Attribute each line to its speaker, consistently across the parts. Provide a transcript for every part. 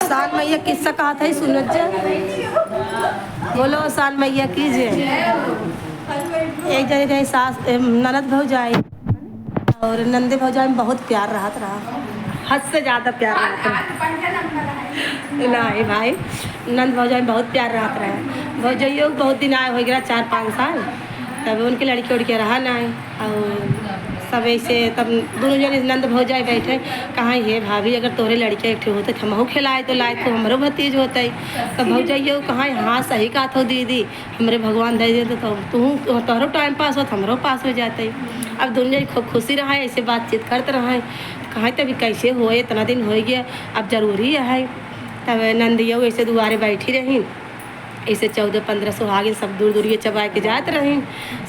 Speaker 1: साल मैया किस्सा कहा था सुनत जा। बोलो साल मैया कीजिए। एक जगह रहे सास ननद भौजाई और नंदे भौजाई में बहुत प्यार रहा, हद से ज़्यादा प्यार रहा। नहीं भाई, नंद भौजाई में बहुत प्यार रहा। भौजाइयों बहुत दिन आए हो गया 4-5 साल, तब उनके लड़के उड़के रहा नहीं और सब ऐसे तब दोनों जने नंद भौजाई बैठे कहाँ ये भाभी अगर तोरे लड़के एक होते तो हमहू खिलाए तो लाए तो हमरो भतीज होते। तब भौजाइयो कहाँ हाँ सही कहा था दीदी, हमरे भगवान दे देते तो तू तोहरो टाइम पास हो हमरो पास हो जाते। अब दोनों जने खूब खुशी रहा ऐसे बातचीत करते रहे। कहाँ तभी कैसे हुए इतना दिन हो गया, अब जरूरी है। तब नंदियो ऐसे दुआरे बैठी रही, ऐसे 14-15 सुहागिन सब दूर दूरिए चबा के जाते रहीं।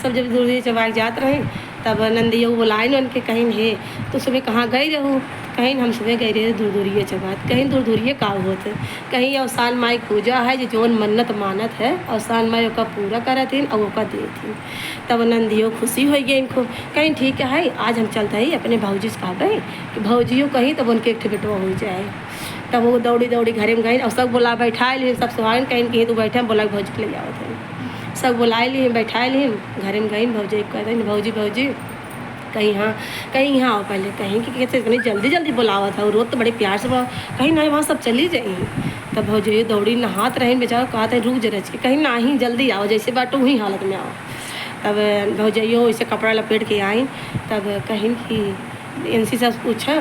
Speaker 1: सब जब दूर दूरिए चबा के जाते रहीं तब नंदियो बुलाए उनके कहीं हे तो सुबह कहाँ गई रहूँ, कहीं हम सुबह गए रहे दूर दूरिए चबात, कहीं दूर दूरिए का होते, कहीं अवसान माई पूजा है जो जोन मन्नत मानत है अवसान माई ओका पूरा करत हैं और ओका देती। तब नंदियो खुशी हो गई इनको, कहीं ठीक है आज हम चलते ही अपने भाजी से कहबे कि भौजियो कहीं तब उनके एक बेटवा हो जाए। तब वो दौड़ी दौड़ी घरे में गई और सब बोला बैठा ली, सब सुहागिन कहीं कहीं तू बैठे बोला भौजी के ले जाओ थे, सब बुलाए ली बैठा ली घरे में गई। भौजी कहते भौजी भौजी कहीं यहाँ आओ पहले, कहीं कि कैसे इतनी जल्दी जल्दी बुलावा था और रोज तो बड़े प्यार से बुलाओ, कहीं ना वहाँ सब चली जाएंगी। तब भौजी दौड़ी नहात रहे बेचारा कहते रुक जरज के कहीं ना ही जल्दी आओ जैसे बाटो वहीं हालत में आओ। तब भौजियो ऐसे कपड़ा लपेट के आई, तब कहीं कि इनसे सब पूछा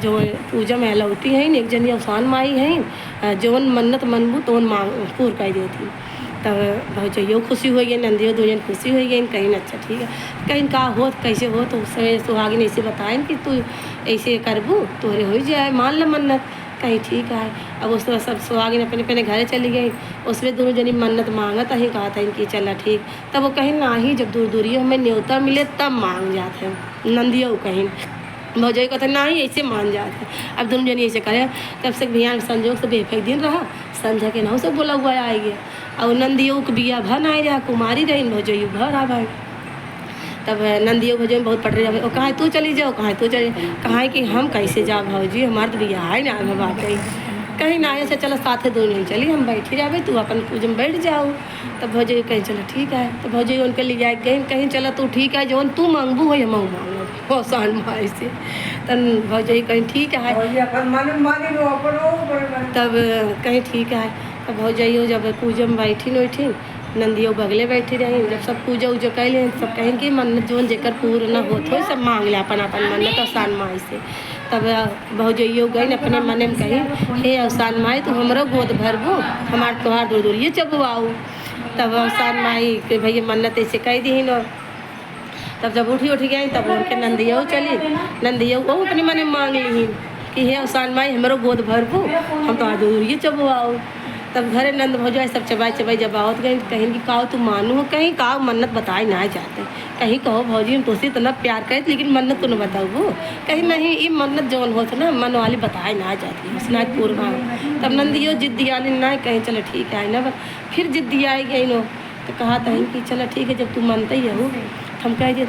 Speaker 1: जो पूजा में लौटी है एक जनी अवसान माई है जोन मन्नत मनबू तो मांग पूर कर देती। तब भौजियो खुशी हो गई, नंदियो दोनों खुशी हो गई। कहीं अच्छा ठीक है कहीं का हो कैसे हो तो उसमें सुहागिन ऐसे बताएं कि तू ऐसे करबू तोहरे हो जाए मान ल मन्नत, कहीं ठीक है। अब उस तरह सब सुहागिन अपने अपने घर चली गई, उसमें दोनों जनी मन्नत मांगत ही कहा था इनकी चला ठीक। तब वो कहीं ना ही जब दूर दूरियों हमें न्योता मिले तब मांग जाते हैं नंदियों कहीं भौजाई कहते ना ही ऐसे मान जाते। अब दोनों जनी ऐसे करे तब से भैया संजोग से बेफेक दिन रहा संझा के नाव से बोला हुआ आ गया और नंदियों के बिया भन आए रहा कुमारी रही भौजैयो भर आ भाई। तब नंदियों भौजै बहुत पट रही और कहाँ तू चली जाओ कहाँ तू चली कहाँ कि हम कैसे जा भौजी हमारे तो बिया है ना बात कहीं ना ऐसे चलो साथ दोनों चली हम बैठी जाए तू अपन पूजा में बैठ जाओ। तब भौजी कहीं चलो ठीक है, तो भौजी उनके लिए जाए कहीं चलो तू ठीक है जौन तू मांगबू हो या मांग मांगो सान माई से। तब भौजी कहीं ठीक है, तब कहीं ठीक है। तब भौजियो जब पूजा में बैठी बैठी नंदियों बगले बैठी रही, जब सब पूजा उजा कैले सब कहें कि मन्नत जोन जेकर पूर्ण न होत हो सब मांग ले अपन अपन मन्नत अवसान माई से। तब भौजियो गई अपने मने में कही हे अवसान माई तू हमरो गोद भरबू हमार तोहार दूर दूर ये चबुआऊ। तब अवसान माई के भैया मन्नत ऐसे कह दी न। तब जब उठी गई तब उनके नंदियो चली, नंदियो वो अपने मने मांग ली कि हे अवसान माई हमरो गोद भरबू हम तोहार दूर दूर ये चबुआऊ। तब घरे नंद भौजाई सब चबाई जब आवत गई कहीं कि काओ तू मानू कहीं काओ मन्नत बताए ना जाते, कहीं कहो भौजी हम तुझसे इतना प्यार करते लेकिन मन्नत तू न बताऊ कहीं नहीं ये मन्नत जौन होता ना मन वाली बताए ना जाती उसना पूर्वा। तब नंदियो जिद्दी आने ना कहीं चलो ठीक है ना फिर जिद्दी आई गई नो तो कहा था कि चलो ठीक है जब तू मानते ही हो हम कह दिए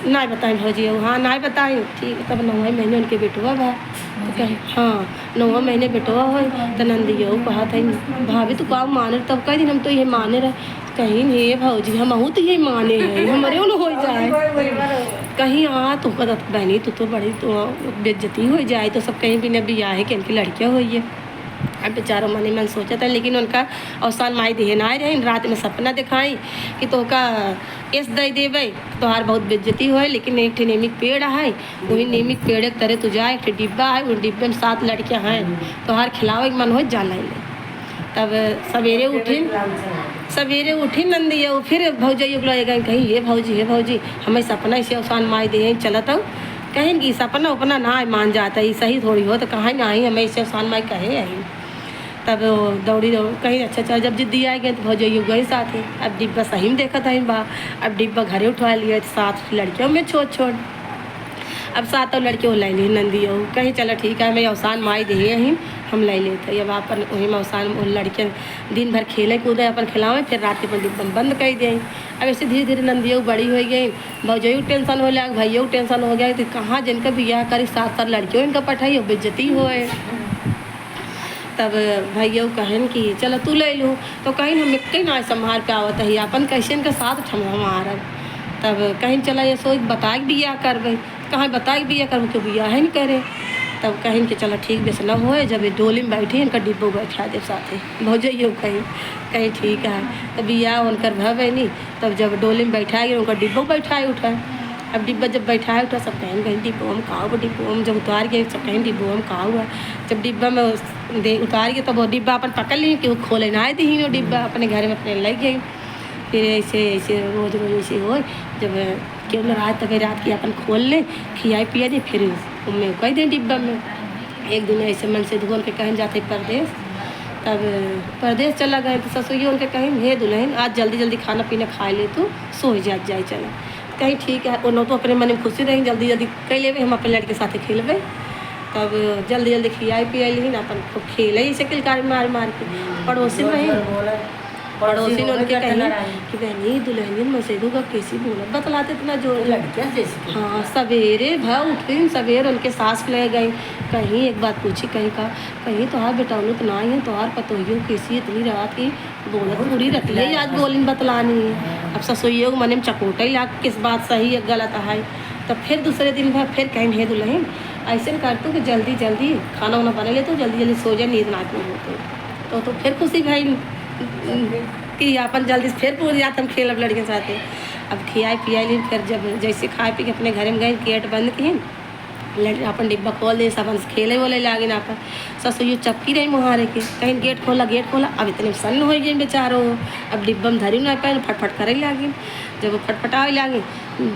Speaker 1: ना बताएं भौजी हाँ ना बताएं ठीक है। तब 9वें महीने उनके बेटुआ बा तो कहे हाँ 9वें महीने बेटुआ हो तो नंदियो कहा था भाभी तू का माने तब कह दिन हम तो ये माने रहे कहीं नहीं भौजी हम तो यही माने हैं हमारे उन हो जाए कहीं हाँ तो कहता बहनी तू तो बड़ी तो बेइज्जती हो जाए तो सब कहीं भी न बिया है कि इनकी लड़कियाँ हुई है। अब बेचारों मन सोचा था लेकिन उनका अवसान माई देहन आए रहे रात में सपना दिखाई कि तो का एस दे देवे तोहार बहुत बेइज्जती हो लेकिन एक ठे नीमिक पेड़ है वही नीमिक पेड़ एक तरह तू जाए एक डिब्बा है उस डिब्बे में 7 लड़कियां हैं तोहार खिलावे के मन हो जा ले। तब सवेरे उठी नंदिया फिर भौजाइयो बुलाएगा कहीं हे भौजी हमें सपना इसे अवसान माई दे चलत हो कहीं कि सपना उपना ना मान जाता है सही थोड़ी हो तो कहाँ ना ही हमें इसे अवसान माई कहे आई। तब दौड़ी कहीं अच्छा चल जब जिद्दी आ गए तो भौजाइयो गई साथ ही अब डिब्बा सही में देखा था बा अब डिब्बा घरे उठवा लिया 7 लड़कियों में छोड़ अब 7 लड़कियों लाई ली नंदियों कहीं चलो ठीक है मैं अवसान माई दे ही हम लै लेते अब अपन वही में अवसान लड़कियाँ दिन भर खेले कूदे अपन खिलावें फिर रात के अपन डिब्बा बंद कर दें। अब ऐसे धीरे धीरे नंदियों बड़ी हो गई भौजाइयो टेंशन हो लगा भैया टेंशन हो गया तो कहाँ जिनका बियाह करी 7 लड़कियों इनका पठाई हो बेइज्जती होए। तब भैया कहन कि चलो तू ले लूँ, तो कहीं हम एक ना संभार पे आवत है अपन कैसे के साथ हमारा। तब कहीं चला ये सोच बताए बिया करबे, कहाँ बताए बिया करब क्यों बिया है नहीं करे। तब कहीं कि चलो ठीक बेस न होए, जब डोली में बैठी इनका डिब्बो बैठा दे साथे भौजइयो कहीं कहीं ठीक है। तब बिया उनकर भवे नहीं, तब जब डोली में बैठाएगी उनका डिब्बो बैठाए उठाए। अब डिब्बा जब बैठाए उठा सब कहीं कहीं डिब्बो में खाओ, डिब्बो में जब उतार गए सब कहीं डिब्बो में खाओ हुआ। जब डिब्बा में उतार गए तब वो डिब्बा अपन पकड़ ली कि वो खोले ना आए दी वो डिब्बा अपने घर में अपने लग गई। फिर ऐसे ऐसे रोज़ रोज़ ऐसे हो, जब क्यों न रात तक रात की अपन खोल लें खियाई पिया दे, फिर उनमें कह दें डिब्बा में। एक दिन ऐसे मन से धुन के कहीं जाते परदेश, तब परदेश चला गए तो ससुरी उनके कहीं हे दुल्हन आज जल्दी जल्दी खाना पीना खा ले तो सो ही जाए चला। कहीं ठीक है उन्होंने तो अपने मन में खुशी रहेंगे, जल्दी जल्दी कह ले हम अपने लड़के साथ खेलबे। तब जल्दी जल्दी खियाई पियाई ली अपन खूब खेले ही शक्ल कार मार मार के। पड़ोसी में पड़ोसी ने उनके कही कि बहनी दुल्हन मैं से दूँगा कैसी बोला बतलाते इतना जोर
Speaker 2: लड़कियाँ जैसे।
Speaker 1: हाँ सवेरे उठी सवेरे उनके सास ले गई, कहीं एक बात पूछी कहीं का कहीं तोहार बेटौलू तो ना ही है तोहार पतोहियो कैसी इतनी रात की बोलत पूरी रखी है आज बोलिन बतलानी है। अब ससुइयों मन में चकोटे ला किस बात सही है गलत है। तब फिर दूसरे दिन भर फिर कहीं हे दुल्हन ऐसे कर तू कि जल्दी जल्दी खाना वाना बना ले तो जल्दी जल्दी सो जाए नींद ना होते तो फिर खुशी भाई कि अपन जल्दी से फिर पूरी रात हम खेलब लड़के साथ। अब खियाई पियाई ली, फिर जब जैसे खाए पी के अपने घर में गए गेट बंद किए अपन डिब्बा खोल दे सब खेले वोले लागे ना अपन ससुई चपकी रही मुहारे के कहीं गेट खोला अब इतने सन्न हो गए बेचारो। अब डिब्बा में धरी ना पाए फटफट करे लागे, जब फटफटावे लागे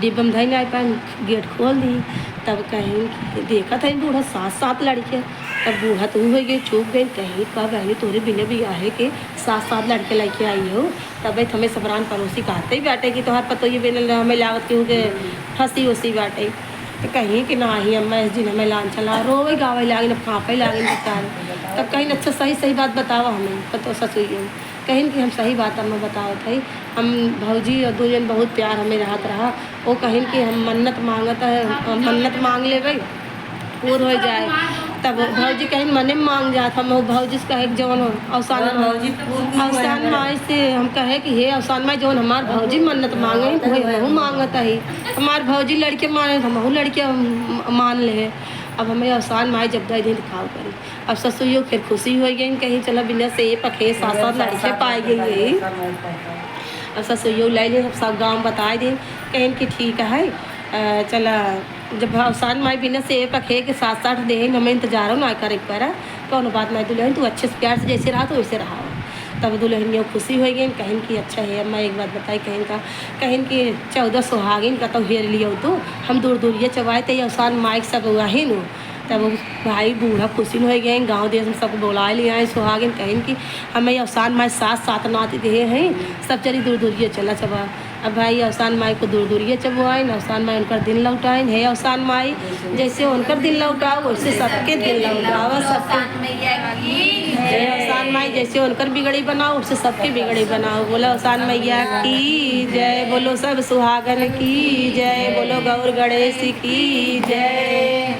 Speaker 1: डिब्बा में धरी ना पाए गेट खोल दी। तब कहीं देखा था बूढ़ा 7 लड़के, तब बूढ़ा तो हो गई चुप गई कहीं का बहनी तोरे बिना भी आहे के 7 लड़के लेके आई हो। तब हमें सबरान पड़ोसी कहते ही बाटे कि तोहार पतो ये बिन हमें लागत क्यों के फंसी उसी बाटे। तो कहीं कि ना ही अम्मा इस दिन हमें लान चला रोवे गावे लागे न काँपे लागे बेचारे। तब कहीं अच्छा सही बात बताओ हमें पतो ससुई कहीं कि हम सही बात अम्मा बताओ थे हम भौजी और दुल्हन बहुत प्यार हमें रहत रहा। वो कहीं कि हम मन्नत मन्नत मांग ले भाई पूर हो जाए। तब भौजी कहीं मने मांग जात हम भौजी से कहे जौन अवसान माई से हम कहे कि हे अवसान माई जौन हमार भौजी मन्नत मांगे वही हमहू मांगत है। हमार भौजी लड़के माने हमहू लड़के मान ले। अब हमें अवसान माई जब दे दिन खाओ करी। अब ससुइयों फिर खुशी हो गई कहीं चला बिना से पखे 7 लड़के पाए गई। अब ससुइयों ले लें सब गाँव बताए दें कहीं कि ठीक है चला जब अवसान माई बिना से पखे के 7 दे हमें इंतजार हो ना करे पर कौन बात नहीं दुल्हन तू अच्छे से प्यार से जैसे रहा तो वैसे रहा। तब दुल्हन खुशी हो गई कहीं की अच्छा है। अम्मा एक बात बताई कहीं कि 14 सुहागिन का तो हेर लियो तो हम दूर दूरिया चबाए थे अवसान माइक सब वही नो। तब भाई बूढ़ा खुशी हो गए गाँव देश में सब बुला लिया है सुहागिन कहीं कि हमें अवसान माई 7 नाती दे हैं सब चली दूर दूरिया चला चबा। अब भाई अवसान माई को दूर दूरिया चबुआए अवसान माई उनकर दिल लौटाए हे अवसान माई जैसे उनकर दिल लौटाओ वैसे सबके दिल लौटाओ अवसान माई जैसे उनकर बिगड़ी बनाओ उससे सबके बिगड़ी बनाओ। बोलो अवसान मैया की जय, बोलो सब सुहागन की जय, बोलो गौर गणेश की जय।